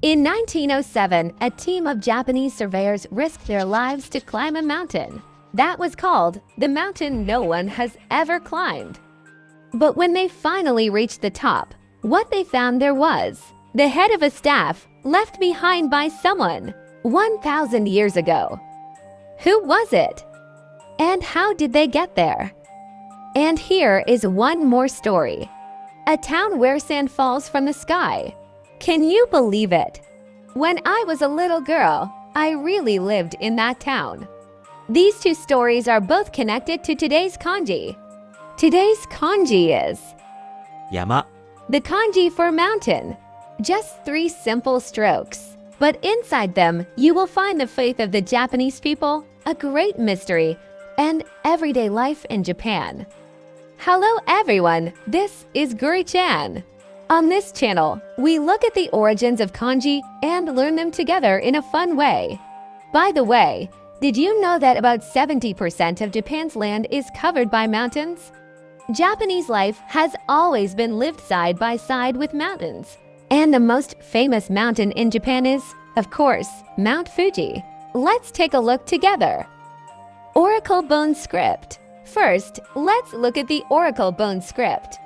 In 1907, a team of Japanese surveyors risked their lives to climb a mountain. That was called the mountain no one has ever climbed. But when they finally reached the top, what they found there was the head of a staff left behind by someone 1,000 years ago. Who was it? And how did they get there? And here is one more story. A town where sand falls from the sky. Can you believe it? When I was a little girl, I really lived in that town. These two stories are both connected to today's kanji. Today's kanji is 山、 the kanji for mountain. Just 3 simple strokes. But inside them, you will find the faith of the Japanese people, a great mystery, and everyday life in Japan. Hello everyone, this is Guri-chan. On this channel, we look at the origins of kanji and learn them together in a fun way. By the way, did you know that about 70% of Japan's land is covered by mountains? Japanese life has always been lived side by side with mountains. And the most famous mountain in Japan is, of course, Mount Fuji. Let's take a look together. Oracle bone script. First, let's look at the oracle bone script.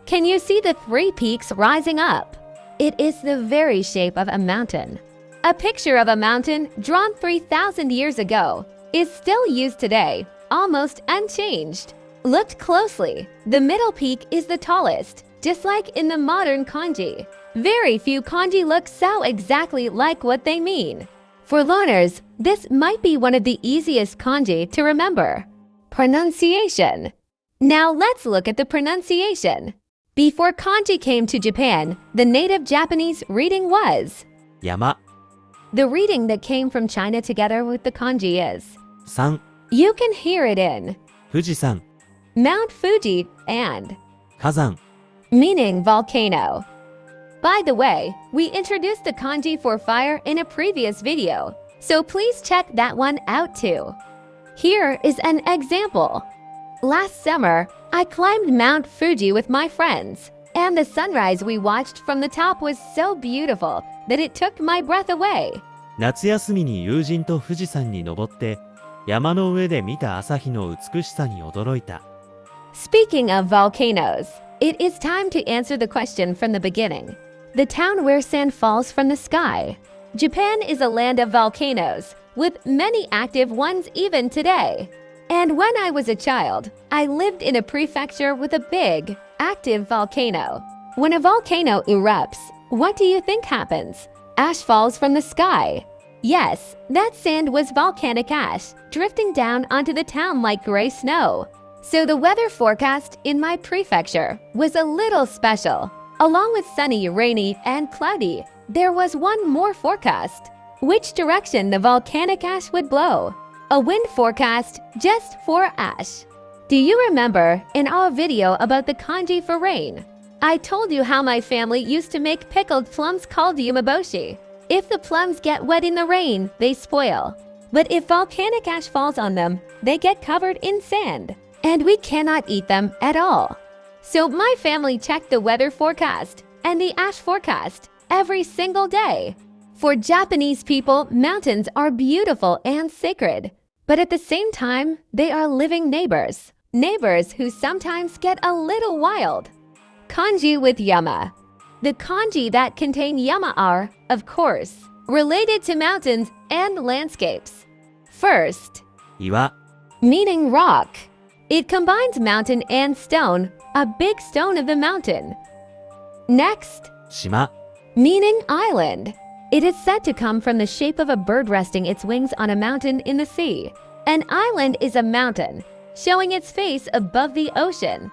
Can you see the 3 peaks rising up? It is the very shape of a mountain. A picture of a mountain drawn 3,000 years ago is still used today, almost unchanged. Look closely. The middle peak is the tallest, just like in the modern kanji. Very few kanji look so exactly like what they mean. For learners, this might be one of the easiest kanji to remember. Pronunciation. Now let's look at the pronunciation. Before kanji came to Japan, the native Japanese reading was 山、 the reading that came from China together with the kanji is 山、 you can hear it in 富士山、 Mount Fuji and 火山、 meaning volcano. By the way, we introduced the kanji for fire in a previous video, so please check that one out too. Here is an example. Last summer, I climbed Mount Fuji with my friends, and the sunrise we watched from the top was so beautiful that it took my breath away. 夏休みに友人と富士山に登って、山の上で見た朝日の美しさに驚いた。Speaking of volcanoes, it is time to answer the question from the beginning. The town where sand falls from the sky. Japan is a land of volcanoes, with many active ones even today. And when I was a child, I lived in a prefecture with a big, active volcano. When a volcano erupts, what do you think happens? Ash falls from the sky. Yes, that sand was volcanic ash, drifting down onto the town like gray snow. So the weather forecast in my prefecture was a little special. Along with sunny, rainy, and cloudy, there was one more forecast. Which direction the volcanic ash would blow? A wind forecast just for ash. Do you remember in our video about the kanji for rain? I told you how my family used to make pickled plums called yumaboshi. If the plums get wet in the rain, they spoil. But if volcanic ash falls on them, they get covered in sand. And we cannot eat them at all. So my family checked the weather forecast and the ash forecast every single day. For Japanese people, mountains are beautiful and sacred. But at the same time, they are living neighbors. Neighbors who sometimes get a little wild. Kanji with yama. The kanji that contain yama are, of course, related to mountains and landscapes. First, 岩、 meaning rock. It combines mountain and stone, a big stone of the mountain. Next, 島、 meaning island. It is said to come from the shape of a bird resting its wings on a mountain in the sea. An island is a mountain, showing its face above the ocean.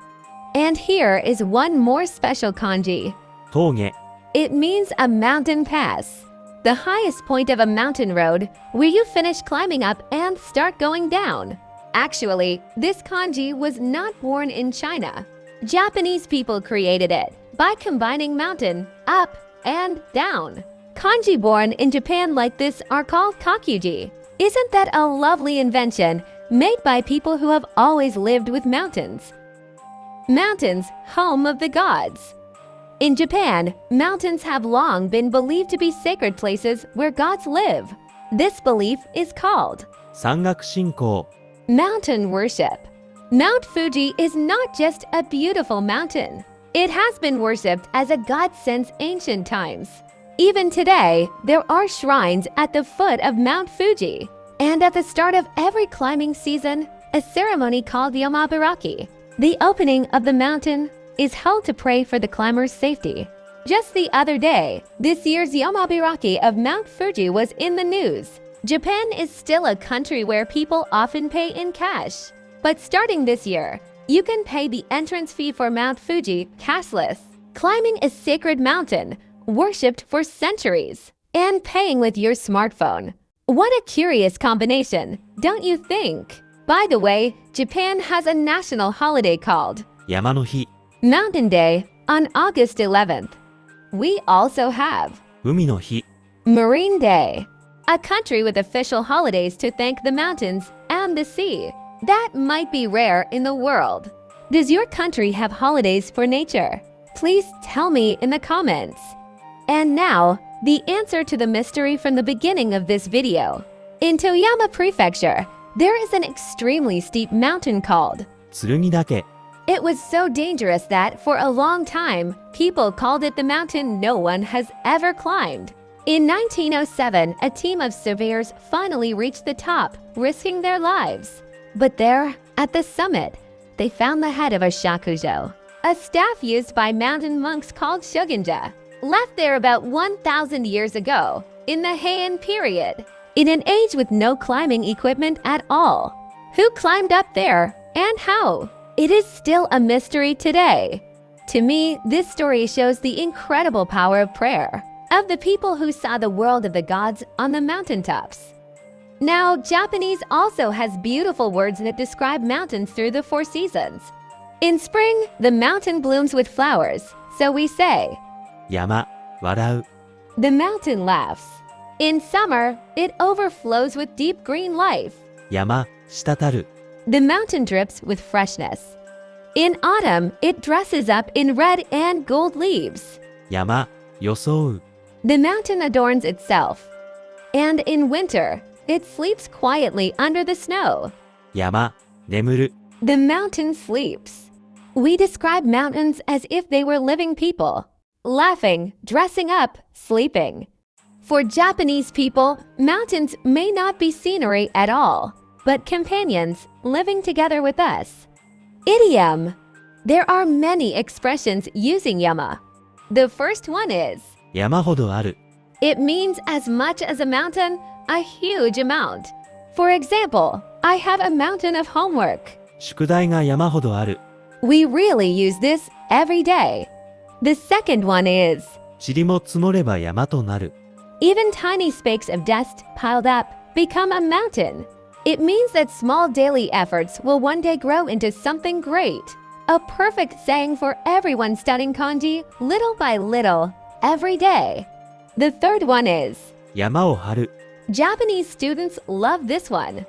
And here is one more special kanji. 峠、 It means a mountain pass, the highest point of a mountain road where you finish climbing up and start going down. Actually, this kanji was not born in China. Japanese people created it by combining mountain, up, and down. Kanji born in Japan like this are called kakyuji. Isn't that a lovely invention made by people who have always lived with mountains? Mountains, home of the gods. In Japan, mountains have long been believed to be sacred places where gods live. This belief is called 山岳信仰。 mountain worship. Mount Fuji is not just a beautiful mountain. It has been worshipped as a god since ancient times. Even today, there are shrines at the foot of Mount Fuji. And at the start of every climbing season, a ceremony called Yamabaraki, the opening of the mountain, is held to pray for the climber's safety. Just the other day, this year's Yamabaraki of Mount Fuji was in the news. Japan is still a country where people often pay in cash. But starting this year, you can pay the entrance fee for Mount Fuji cashless. Climbing a sacred mountain, worshipped for centuries, and paying with your smartphone. What a curious combination, don't you think? By the way, Japan has a national holiday called 山の日、 Mountain Day on August 11th. We also have 海の日、 Marine Day, a country with official holidays to thank the mountains and the sea. That might be rare in the world. Does your country have holidays for nature? Please tell me in the comments. And now, the answer to the mystery from the beginning of this video. In Toyama Prefecture, there is an extremely steep mountain called 剣岳。 It was so dangerous that, for a long time, people called it the mountain no one has ever climbed. In 1907, a team of surveyors finally reached the top, risking their lives. But there, at the summit, they found the head of a shakujo, a staff used by mountain monks called shogunja, left there about 1,000 years ago, in the Heian period, in an age with no climbing equipment at all. Who climbed up there, and how? It is still a mystery today. To me, this story shows the incredible power of prayer, of the people who saw the world of the gods on the mountaintops. Now, Japanese also has beautiful words that describe mountains through the 4 seasons. In spring, the mountain blooms with flowers, so we say, 山、笑う。 the mountain laughs. In summer, it overflows with deep green life. 山、滴る。 The mountain drips with freshness. In autumn, it dresses up in red and gold leaves. 山、装う。 The mountain adorns itself. And in winter, it sleeps quietly under the snow. 山、眠る。 The mountain sleeps. We describe mountains as if they were living people, laughing, dressing up, sleeping. For Japanese people, mountains may not be scenery at all, but companions living together with us. Idiom. There are many expressions using yama. The first one is 山ほどある。 it means as much as a mountain, a huge amount. For example, I have a mountain of homework. 宿題が山ほどある。 We really use this every day. The second one is 塵も積もれば山となる。 even tiny specks of dust piled up become a mountain. It means that small daily efforts will one day grow into something great. A perfect saying for everyone studying kanji little by little, every day. The third one is 山を張る。 Japanese students love this one.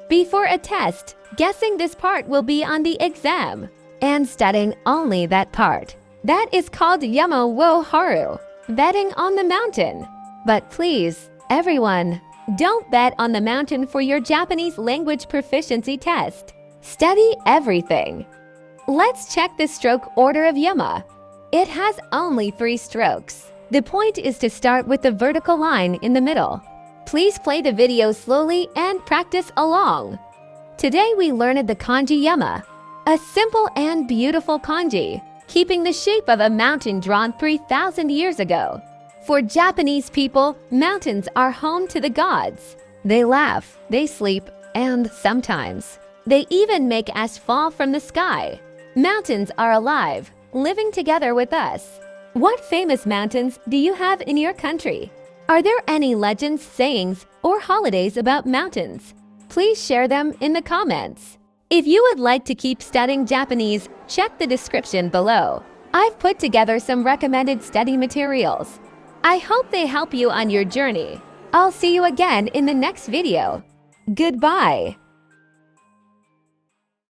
Before a test, guessing this part will be on the exam, and studying only that part. That is called yama wo haru, betting on the mountain. But please, everyone, don't bet on the mountain for your Japanese language proficiency test. Study everything. Let's check the stroke order of yama. It has only 3 strokes. The point is to start with the vertical line in the middle. Please play the video slowly and practice along. Today we learned the kanji yama, a simple and beautiful kanji, keeping the shape of a mountain drawn 3,000 years ago. For Japanese people, mountains are home to the gods. They laugh, they sleep, and sometimes they even make ash fall from the sky. Mountains are alive, living together with us. What famous mountains do you have in your country? Are there any legends, sayings, or holidays about mountains? Please share them in the comments. If you would like to keep studying Japanese, check the description below. I've put together some recommended study materials. I hope they help you on your journey. I'll see you again in the next video. Goodbye.